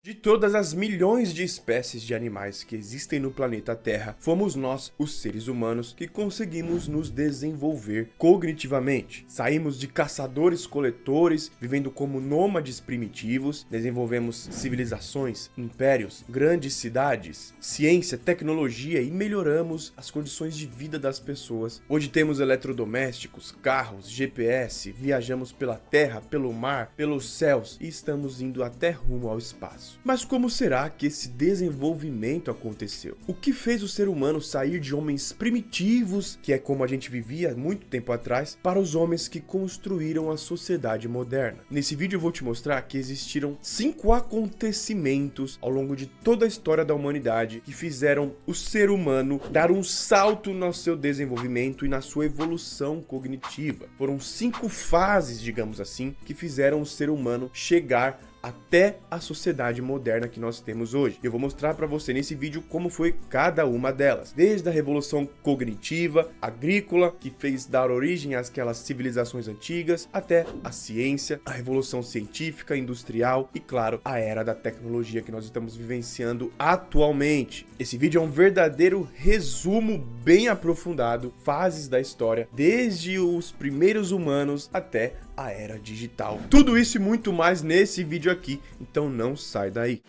De todas as milhões de espécies de animais que existem no planeta Terra, fomos nós, os seres humanos, que conseguimos nos desenvolver cognitivamente. Saímos de caçadores-coletores, vivendo como nômades primitivos, desenvolvemos civilizações, impérios, grandes cidades, ciência, tecnologia e melhoramos as condições de vida das pessoas. Hoje temos eletrodomésticos, carros, GPS, viajamos pela terra, pelo mar, pelos céus e estamos indo até rumo ao espaço. Mas como será que esse desenvolvimento aconteceu? O que fez o ser humano sair de homens primitivos, que é como a gente vivia muito tempo atrás, para os homens que construíram a sociedade moderna? Nesse vídeo eu vou te mostrar que existiram 5 acontecimentos ao longo de toda a história da humanidade que fizeram o ser humano dar um salto no seu desenvolvimento e na sua evolução cognitiva. Foram 5 fases, digamos assim, que fizeram o ser humano chegar até a sociedade moderna que nós temos hoje. Eu vou mostrar para você nesse vídeo como foi cada uma delas. Desde a revolução cognitiva, agrícola, que fez dar origem àquelas civilizações antigas, até a ciência, a revolução científica, industrial e, claro, a era da tecnologia que nós estamos vivenciando atualmente. Esse vídeo é um verdadeiro resumo bem aprofundado, fases da história, desde os primeiros humanos até a era digital. Tudo isso e muito mais nesse vídeo aqui, então não sai daí.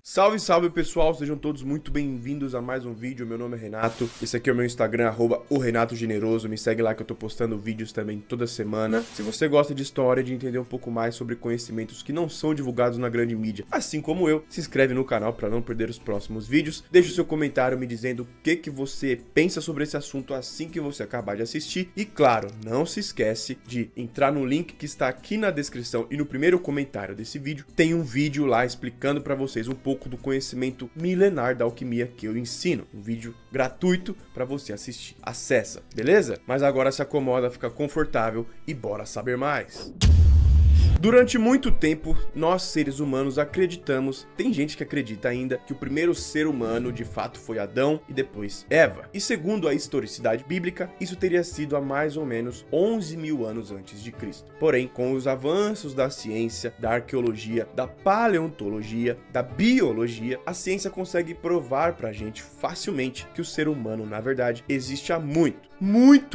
Salve, salve pessoal, sejam todos muito bem-vindos a mais um vídeo. Meu nome é Renato, esse aqui é o meu Instagram, @orenatogeneroso, me segue lá que eu tô postando vídeos também toda semana. Se você gosta de história, de entender um pouco mais sobre conhecimentos que não são divulgados na grande mídia, assim como eu, se inscreve no canal para não perder os próximos vídeos. Deixa o seu comentário me dizendo o que você pensa sobre esse assunto assim que você acabar de assistir. E claro, não se esquece de entrar no link que está aqui na descrição e no primeiro comentário desse vídeo. Tem um vídeo lá explicando para vocês um pouco do conhecimento milenar da alquimia que eu ensino. Um vídeo gratuito para você assistir. Acessa, beleza? Mas agora se acomoda, fica confortável e bora saber mais. Durante muito tempo, nós seres humanos acreditamos, tem gente que acredita ainda, que o primeiro ser humano de fato foi Adão e depois Eva. E segundo a historicidade bíblica, isso teria sido há mais ou menos 11 mil anos antes de Cristo. Porém, com os avanços da ciência, da arqueologia, da paleontologia, da biologia, a ciência consegue provar pra gente facilmente que o ser humano, na verdade, existe há muito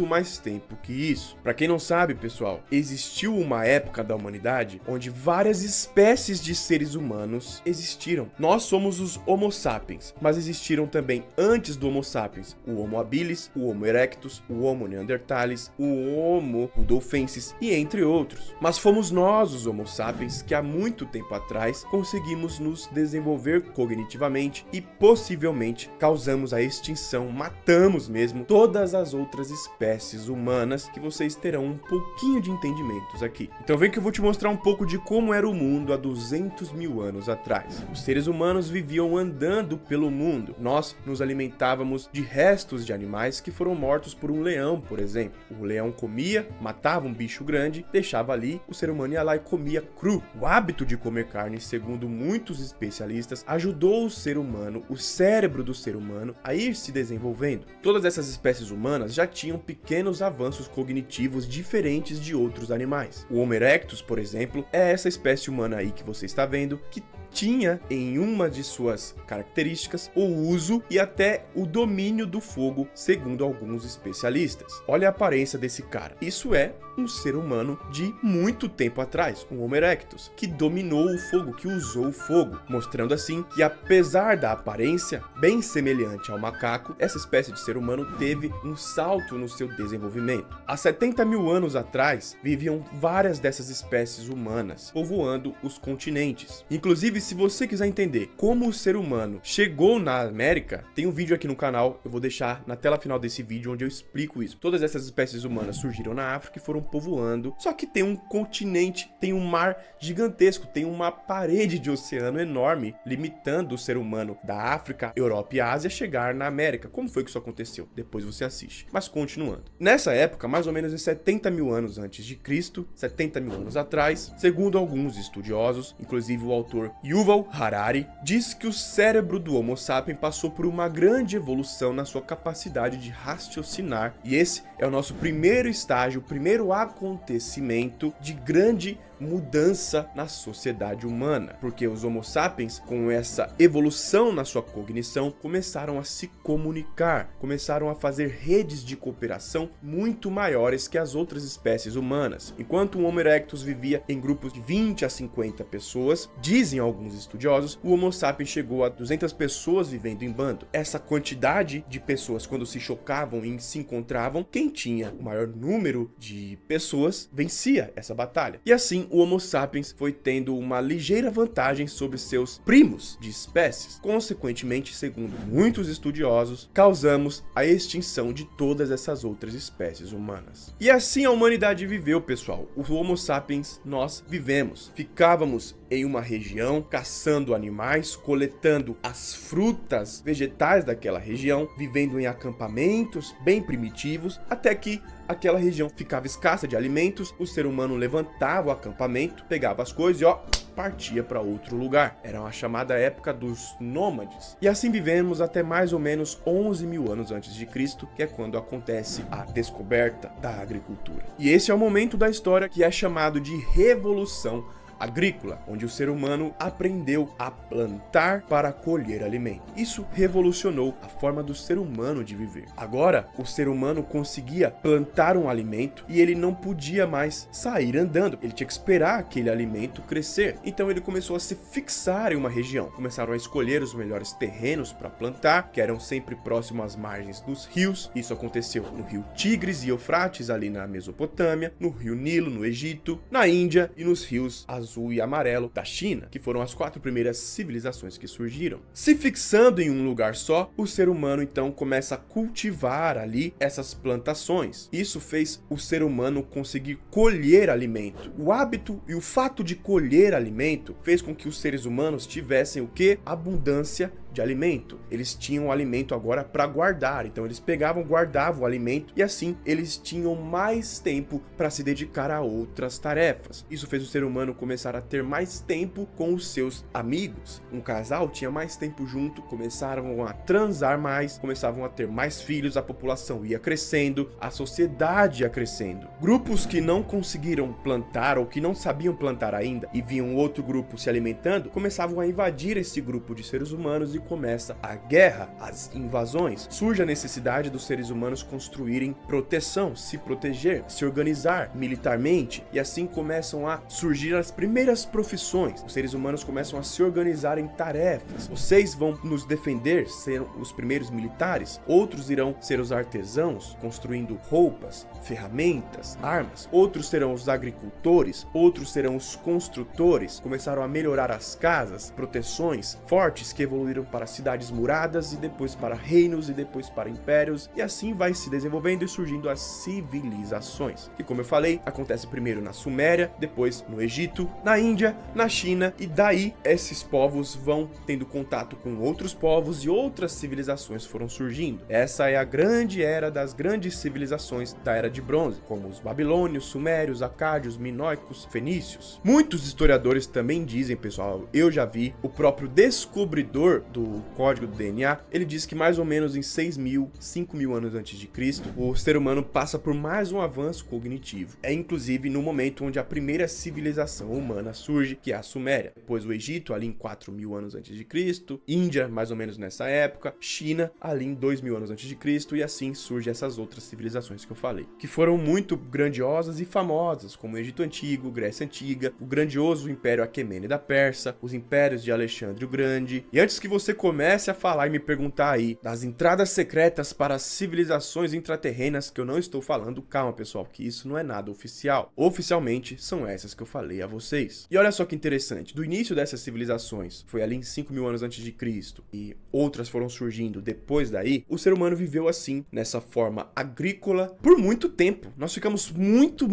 mais tempo que isso. Pra quem não sabe, pessoal, existiu uma época da humanidade onde várias espécies de seres humanos existiram. Nós somos os Homo sapiens, mas existiram também antes do Homo sapiens o Homo habilis, o Homo erectus, o Homo neanderthalis, o Homo rudolfensis e entre outros. Mas fomos nós, os Homo sapiens, que há muito tempo atrás conseguimos nos desenvolver cognitivamente e possivelmente causamos a extinção, matamos mesmo todas as outras espécies humanas, que vocês terão um pouquinho de entendimentos aqui. Então vem que eu vou te mostrar um pouco de como era o mundo há 200 mil anos atrás. Os seres humanos viviam andando pelo mundo. Nós nos alimentávamos de restos de animais que foram mortos por um leão, por exemplo. O leão comia, matava um bicho grande, deixava ali, o ser humano ia lá e comia cru. O hábito de comer carne, segundo muitos especialistas, ajudou o ser humano, o cérebro do ser humano, a ir se desenvolvendo. Todas essas espécies humanas já tinham pequenos avanços cognitivos diferentes de outros animais. O Homo erectus, por exemplo, é essa espécie humana aí que você está vendo, que tinha em uma de suas características o uso e até o domínio do fogo, segundo alguns especialistas. Olha a aparência desse cara. Isso é um ser humano de muito tempo atrás, um Homo erectus, que dominou o fogo, que usou o fogo, mostrando assim que, apesar da aparência bem semelhante ao macaco, essa espécie de ser humano teve um salto no seu desenvolvimento. Há 70 mil anos atrás, viviam várias dessas espécies humanas, povoando os continentes. Inclusive, se você quiser entender como o ser humano chegou na América, tem um vídeo aqui no canal, eu vou deixar na tela final desse vídeo onde eu explico isso. Todas essas espécies humanas surgiram na África e foram povoando, só que tem um continente, tem um mar gigantesco, tem uma parede de oceano enorme, limitando o ser humano da África, Europa e Ásia a chegar na América. Como foi que isso aconteceu? Depois você assiste. Mas continuando. Nessa época, mais ou menos em 70 mil anos antes de Cristo, 70 mil anos atrás, segundo alguns estudiosos, inclusive o autor Yuval Harari diz que o cérebro do Homo sapiens passou por uma grande evolução na sua capacidade de raciocinar, e esse é o nosso primeiro estágio, o primeiro acontecimento de grande mudança na sociedade humana, porque os Homo sapiens, com essa evolução na sua cognição, começaram a se comunicar, começaram a fazer redes de cooperação muito maiores que as outras espécies humanas. Enquanto o Homo erectus vivia em grupos de 20 a 50 pessoas, dizem alguns estudiosos, o Homo sapiens chegou a 200 pessoas vivendo em bando. Essa quantidade de pessoas, quando se chocavam e se encontravam, quem tinha o maior número de pessoas vencia essa batalha. E assim, o Homo sapiens foi tendo uma ligeira vantagem sobre seus primos de espécies. Consequentemente, segundo muitos estudiosos, causamos a extinção de todas essas outras espécies humanas. E assim a humanidade viveu, pessoal. O Homo sapiens, nós vivemos. Ficávamos em uma região, caçando animais, coletando as frutas vegetais daquela região, vivendo em acampamentos bem primitivos, até que aquela região ficava escassa de alimentos, o ser humano levantava o acampamento, pegava as coisas e partia para outro lugar. Era a chamada época dos nômades. E assim vivemos até mais ou menos 11 mil anos antes de Cristo, que é quando acontece a descoberta da agricultura. E esse é o momento da história que é chamado de Revolução Agrícola, onde o ser humano aprendeu a plantar para colher alimento. Isso revolucionou a forma do ser humano de viver. Agora, o ser humano conseguia plantar um alimento e ele não podia mais sair andando. Ele tinha que esperar aquele alimento crescer. Então ele começou a se fixar em uma região. Começaram a escolher os melhores terrenos para plantar, que eram sempre próximos às margens dos rios. Isso aconteceu no rio Tigres e Eufrates, ali na Mesopotâmia, no rio Nilo, no Egito, na Índia e nos rios Azul e Amarelo da China, que foram as 4 primeiras civilizações que surgiram. Se fixando em um lugar só, o ser humano então começa a cultivar ali essas plantações. Isso fez o ser humano conseguir colher alimento. O hábito e o fato de colher alimento fez com que os seres humanos tivessem o quê? Abundância de alimento. Eles tinham alimento agora para guardar, então eles pegavam, guardavam o alimento e assim eles tinham mais tempo para se dedicar a outras tarefas. Isso fez o ser humano começar a ter mais tempo com os seus amigos. Um casal tinha mais tempo junto, começaram a transar mais, começavam a ter mais filhos, a população ia crescendo, a sociedade ia crescendo. Grupos que não conseguiram plantar ou que não sabiam plantar ainda e viam outro grupo se alimentando, começavam a invadir esse grupo de seres humanos e começa a guerra, as invasões. Surge a necessidade dos seres humanos construírem proteção, se proteger, se organizar militarmente, e assim começam a surgir as primeiras profissões. Os seres humanos começam a se organizar em tarefas. Vocês vão nos defender, serão os primeiros militares, outros irão ser os artesãos, construindo roupas, ferramentas, armas, outros serão os agricultores, outros serão os construtores. Começaram a melhorar as casas, proteções fortes que evoluíram para cidades muradas e depois para reinos e depois para impérios, e assim vai se desenvolvendo e surgindo as civilizações, que, como eu falei, acontece primeiro na Suméria, depois no Egito, na Índia, na China, e daí esses povos vão tendo contato com outros povos e outras civilizações foram surgindo. Essa é a grande era das grandes civilizações da Era de Bronze, como os babilônios, sumérios, acádios, minoicos, fenícios. Muitos historiadores também dizem, pessoal, eu já vi, o próprio descobridor do código do DNA, ele diz que mais ou menos em 6.000, 5.000 anos antes de Cristo, o ser humano passa por mais um avanço cognitivo. É inclusive no momento onde a primeira civilização humana surge, que é a Suméria. Depois o Egito, ali em 4.000 anos antes de Cristo, Índia, mais ou menos nessa época, China, ali em 2.000 anos antes de Cristo, e assim surgem essas outras civilizações que eu falei, que foram muito grandiosas e famosas, como o Egito Antigo, Grécia Antiga, o grandioso Império Aquemênida da Pérsia, os impérios de Alexandre o Grande. E antes que você comece a falar e me perguntar aí das entradas secretas para as civilizações intraterrenas que eu não estou falando, calma, pessoal, que isso não é nada oficial. Oficialmente são essas que eu falei a vocês. E olha só que interessante, do início dessas civilizações, foi ali em 5.000 anos antes de Cristo, e outras foram surgindo depois daí, o ser humano viveu assim, nessa forma agrícola, por muito tempo. Nós ficamos muito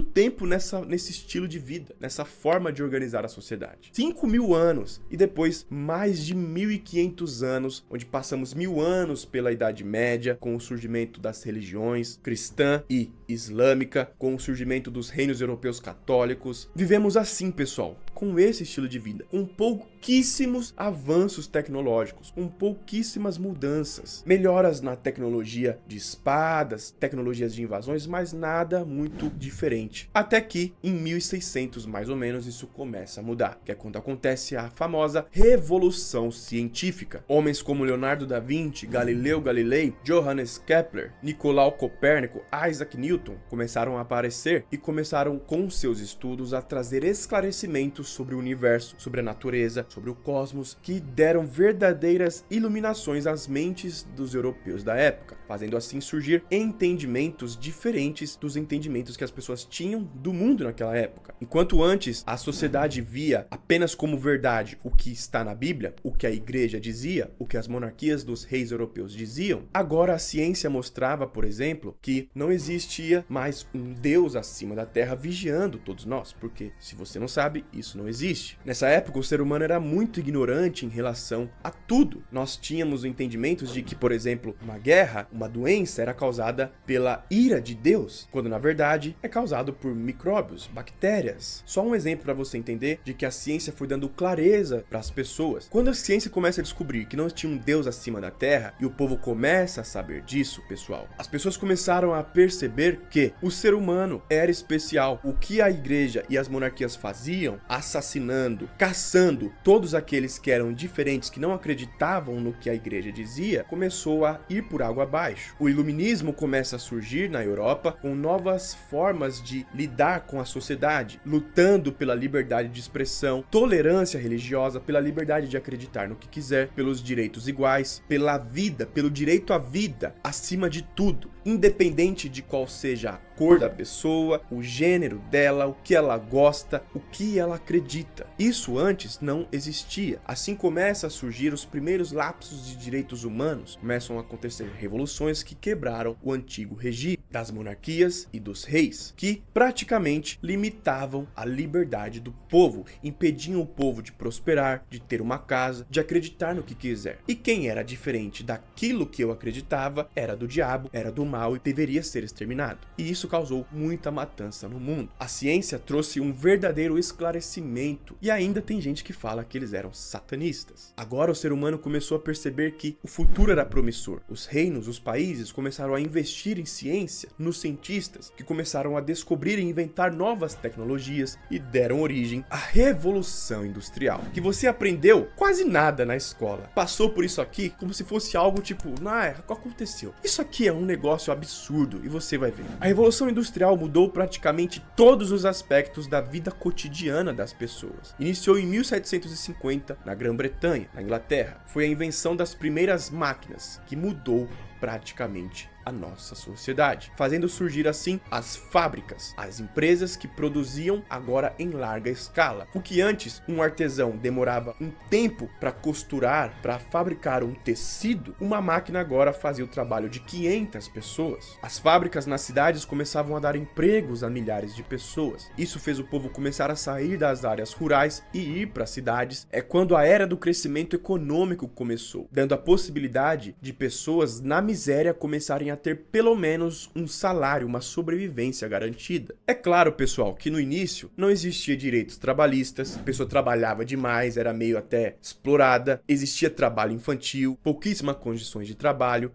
tempo nesse estilo de vida, nessa forma de organizar a sociedade. 5.000 anos, e depois mais de 1.500 anos, onde passamos 1.000 anos pela Idade Média, com o surgimento das religiões cristã e islâmica, com o surgimento dos reinos europeus católicos. Vivemos assim, pessoal, com esse estilo de vida, com pouquíssimos avanços tecnológicos, com pouquíssimas mudanças, melhoras na tecnologia de espadas, tecnologias de invasões, mas nada muito diferente. Até que em 1600 mais ou menos isso começa a mudar, que é quando acontece a famosa Revolução Científica. Homens como Leonardo da Vinci, Galileu Galilei, Johannes Kepler, Nicolau Copérnico, Isaac Newton começaram a aparecer e começaram com seus estudos a trazer esclarecimentos sobre o universo, sobre a natureza, sobre o cosmos, que deram verdadeiras iluminações às mentes dos europeus da época, fazendo assim surgir entendimentos diferentes dos entendimentos que as pessoas tinham do mundo naquela época. Enquanto antes a sociedade via apenas como verdade o que está na Bíblia, o que a igreja dizia, o que as monarquias dos reis europeus diziam, agora a ciência mostrava, por exemplo, que não existia mais um Deus acima da terra vigiando todos nós, porque se você não sabe, isso não existe. Nessa época o ser humano era muito ignorante em relação a tudo. Nós tínhamos entendimentos de que, por exemplo, uma guerra, uma doença era causada pela ira de Deus, quando na verdade é causado por micróbios, bactérias. Só um exemplo para você entender de que a ciência foi dando clareza para as pessoas. Quando a ciência começa a descobrir que não tinha um Deus acima da terra e o povo começa a saber disso, pessoal, as pessoas começaram a perceber que o ser humano era especial. O que a igreja e as monarquias faziam, assassinando, caçando todos aqueles que eram diferentes, que não acreditavam no que a igreja dizia, começou a ir por água abaixo. O iluminismo começa a surgir na Europa com novas formas de lidar com a sociedade, lutando pela liberdade de expressão, tolerância religiosa, pela liberdade de acreditar no que quiser, pelos direitos iguais, pela vida, pelo direito à vida, acima de tudo, independente de qual seja a cor da pessoa, o gênero dela, o que ela gosta, o que ela acredita. Isso antes não existia. Assim começa a surgir os primeiros lapsos de direitos humanos, começam a acontecer revoluções que quebraram o antigo regime das monarquias e dos reis, que praticamente limitavam a liberdade do povo, impediam o povo de prosperar, de ter uma casa, de acreditar no que quiser. E quem era diferente daquilo que eu acreditava era do diabo, era do mal e deveria ser exterminado. E isso causou muita matança no mundo. A ciência trouxe um verdadeiro esclarecimento e ainda tem gente que fala que eles eram satanistas. Agora o ser humano começou a perceber que o futuro era promissor. Os reinos, os países começaram a investir em ciência, nos cientistas, que começaram a descobrir e inventar novas tecnologias e deram origem à Revolução Industrial, que você aprendeu quase nada na escola. Passou por isso aqui como se fosse algo tipo, o que aconteceu? Isso aqui é um negócio absurdo e você vai ver. A Revolução Industrial mudou praticamente todos os aspectos da vida cotidiana das pessoas. Iniciou em 1750 na Grã-Bretanha, na Inglaterra. Foi a invenção das primeiras máquinas que mudou praticamente a nossa sociedade, fazendo surgir assim as fábricas, as empresas que produziam agora em larga escala. O que antes um artesão demorava um tempo para costurar, para fabricar um tecido, uma máquina agora fazia o trabalho de 500 pessoas. As fábricas nas cidades começavam a dar empregos a milhares de pessoas. Isso fez o povo começar a sair das áreas rurais e ir para as cidades. É quando a era do crescimento econômico começou, dando a possibilidade de pessoas na miséria começarem a ter pelo menos um salário, uma sobrevivência garantida. É claro, pessoal, que no início não existia direitos trabalhistas, a pessoa trabalhava demais, era meio até explorada, existia trabalho infantil, pouquíssimas condições de trabalho,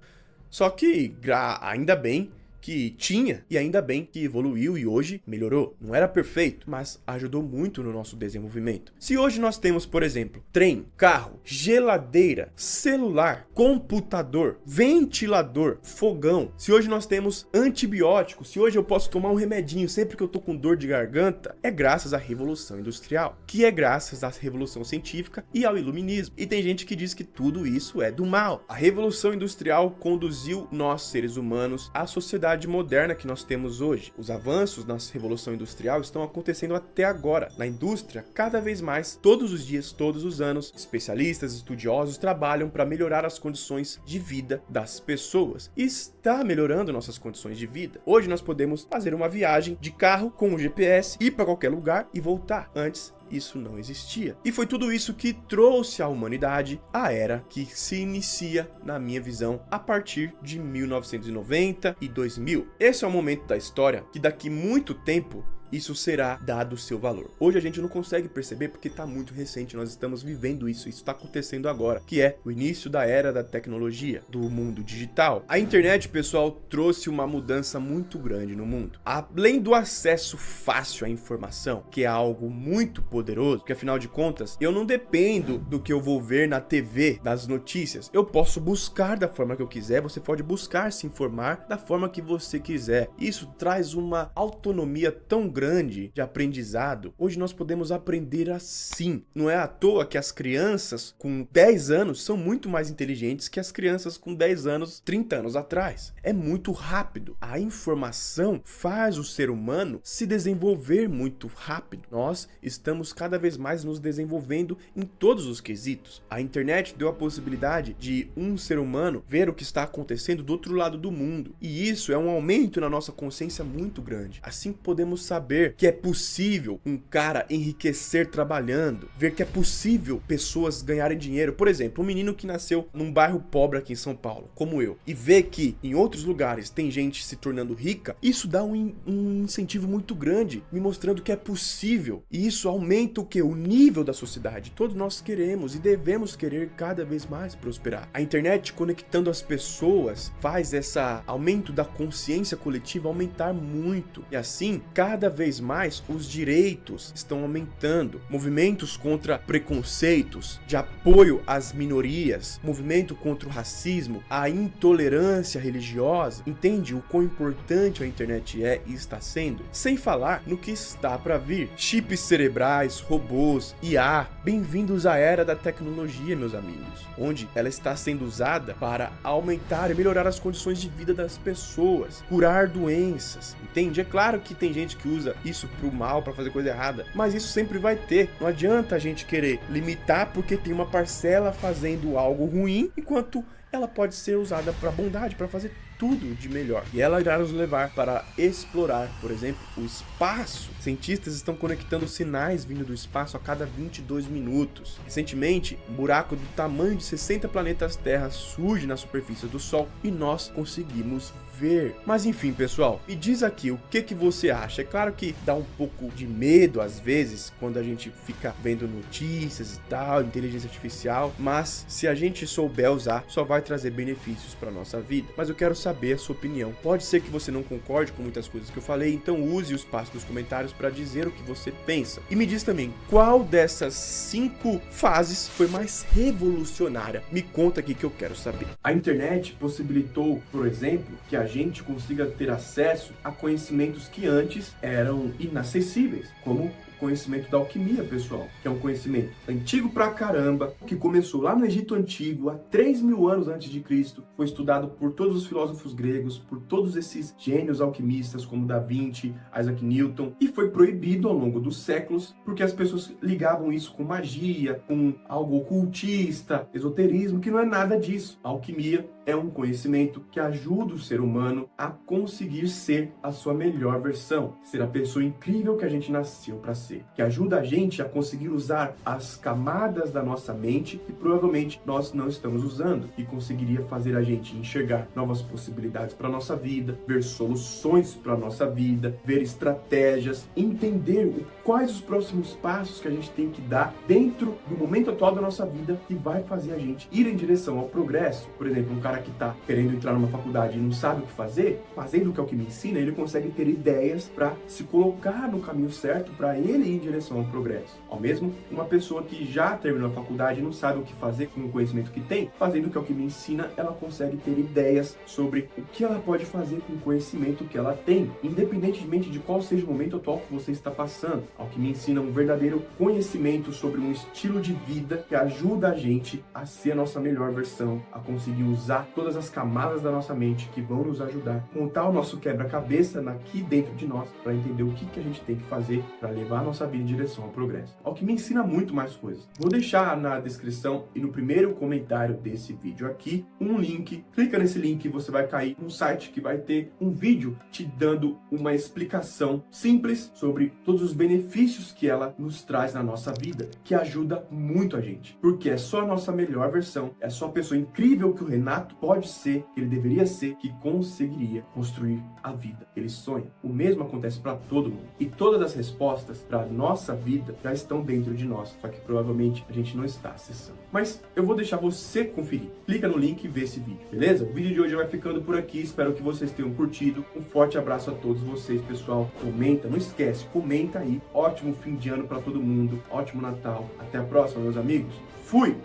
só que ainda bem que tinha, e ainda bem que evoluiu e hoje melhorou. Não era perfeito, mas ajudou muito no nosso desenvolvimento. Se hoje nós temos, por exemplo, trem, carro, geladeira, celular, computador, ventilador, fogão, se hoje nós temos antibióticos, se hoje eu posso tomar um remedinho sempre que eu tô com dor de garganta, é graças à Revolução Industrial, que é graças à Revolução Científica e ao Iluminismo. E tem gente que diz que tudo isso é do mal. A Revolução Industrial conduziu nós, seres humanos, à sociedade moderna que nós temos hoje. Os avanços na Revolução Industrial estão acontecendo até agora. Na indústria, cada vez mais, todos os dias, todos os anos, especialistas, estudiosos trabalham para melhorar as condições de vida das pessoas. E está melhorando nossas condições de vida. Hoje nós podemos fazer uma viagem de carro com o GPS, ir para qualquer lugar e voltar. Antes, isso não existia. E foi tudo isso que trouxe à humanidade a era que se inicia, na minha visão, a partir de 1990 e 2000. Esse é o momento da história que daqui muito tempo isso será dado o seu valor. Hoje a gente não consegue perceber porque está muito recente, nós estamos vivendo isso está acontecendo agora, que é o início da era da tecnologia, do mundo digital. A internet, pessoal, trouxe uma mudança muito grande no mundo. Além do acesso fácil à informação, que é algo muito poderoso, porque afinal de contas, eu não dependo do que eu vou ver na TV, das notícias. Eu posso buscar da forma que eu quiser, você pode buscar se informar da forma que você quiser. Isso traz uma autonomia tão grande de aprendizado. Hoje nós podemos aprender assim. Não é à toa que as crianças com 10 anos são muito mais inteligentes que as crianças com 10 anos, 30 anos atrás. É muito rápido. A informação faz o ser humano se desenvolver muito rápido. Nós estamos cada vez mais nos desenvolvendo em todos os quesitos. A internet deu a possibilidade de um ser humano ver o que está acontecendo do outro lado do mundo. E isso é um aumento na nossa consciência muito grande. Assim podemos saber que é possível um cara enriquecer trabalhando, ver que é possível pessoas ganharem dinheiro. Por exemplo, um menino que nasceu num bairro pobre aqui em São Paulo, como eu, e vê que em outros lugares tem gente se tornando rica, isso dá um incentivo muito grande, me mostrando que é possível. E isso aumenta o que? O nível da sociedade. Todos nós queremos e devemos querer cada vez mais prosperar. A internet conectando as pessoas faz esse aumento da consciência coletiva aumentar muito. E assim, cada vez mais os direitos estão aumentando. Movimentos contra preconceitos, de apoio às minorias, movimento contra o racismo, a intolerância religiosa. Entende o quão importante a internet é e está sendo? Sem falar no que está para vir. Chips cerebrais, robôs, IA. Bem-vindos à era da tecnologia, meus amigos, onde ela está sendo usada para aumentar e melhorar as condições de vida das pessoas, curar doenças, entende? É claro que tem gente que usa isso pro mal, para fazer coisa errada, mas isso sempre vai ter. Não adianta a gente querer limitar porque tem uma parcela fazendo algo ruim, enquanto ela pode ser usada para bondade, para fazer tudo de melhor. E ela irá nos levar para explorar, por exemplo, o espaço. Cientistas estão conectando sinais vindo do espaço a cada 22 minutos. Recentemente, um buraco do tamanho de 60 planetas Terra surge na superfície do Sol e nós conseguimos ver. Mas enfim, pessoal, me diz aqui o que você acha. É claro que dá um pouco de medo às vezes quando a gente fica vendo notícias e tal, inteligência artificial, mas se a gente souber usar, só vai trazer benefícios para nossa vida. Mas eu quero saber a sua opinião. Pode ser que você não concorde com muitas coisas que eu falei, então use o espaço dos comentários para dizer o que você pensa. E me diz também, qual dessas 5 fases foi mais revolucionária? Me conta aqui que eu quero saber. A internet possibilitou, por exemplo, que a gente consiga ter acesso a conhecimentos que antes eram inacessíveis, como conhecimento da alquimia, pessoal, que é um conhecimento antigo pra caramba, que começou lá no Egito Antigo, há 3.000 anos antes de Cristo, foi estudado por todos os filósofos gregos, por todos esses gênios alquimistas como Da Vinci, Isaac Newton, e foi proibido ao longo dos séculos, porque as pessoas ligavam isso com magia, com algo ocultista, esoterismo, que não é nada disso. A alquimia é um conhecimento que ajuda o ser humano a conseguir ser a sua melhor versão, ser a pessoa incrível que a gente nasceu para ser, que ajuda a gente a conseguir usar as camadas da nossa mente que provavelmente nós não estamos usando, e conseguiria fazer a gente enxergar novas possibilidades para nossa vida, ver soluções para nossa vida, ver estratégias, entender quais os próximos passos que a gente tem que dar dentro do momento atual da nossa vida que vai fazer a gente ir em direção ao progresso. Por exemplo, um cara que está querendo entrar numa faculdade e não sabe o que fazer, fazendo o que é o que me ensina, ele consegue ter ideias para se colocar no caminho certo para ele ir em direção ao progresso. Ao mesmo, uma pessoa que já terminou a faculdade e não sabe o que fazer com o conhecimento que tem, fazendo o que é o que me ensina, ela consegue ter ideias sobre o que ela pode fazer com o conhecimento que ela tem, independentemente de qual seja o momento atual que você está passando. Ao que me ensina um verdadeiro conhecimento sobre um estilo de vida que ajuda a gente a ser a nossa melhor versão, a conseguir usar todas as camadas da nossa mente que vão nos ajudar a montar o nosso quebra-cabeça aqui dentro de nós para entender o que a gente tem que fazer para levar a nossa vida em direção ao progresso. Algo que me ensina muito mais coisas. Vou deixar na descrição e no primeiro comentário desse vídeo aqui um link. Clica nesse link e você vai cair num site que vai ter um vídeo te dando uma explicação simples sobre todos os benefícios que ela nos traz na nossa vida, que ajuda muito a gente. Porque é só a nossa melhor versão, é só a pessoa incrível que o Renato pode ser, que ele deveria ser, que conseguiria construir a vida que ele sonha. O mesmo acontece para todo mundo. E todas as respostas para nossa vida já estão dentro de nós, só que provavelmente a gente não está acessando. Mas eu vou deixar você conferir. Clica no link e vê esse vídeo, beleza? O vídeo de hoje vai ficando por aqui, espero que vocês tenham curtido. Um forte abraço a todos vocês, pessoal. Comenta, não esquece, comenta aí. Ótimo fim de ano para todo mundo, ótimo Natal. Até a próxima, meus amigos. Fui!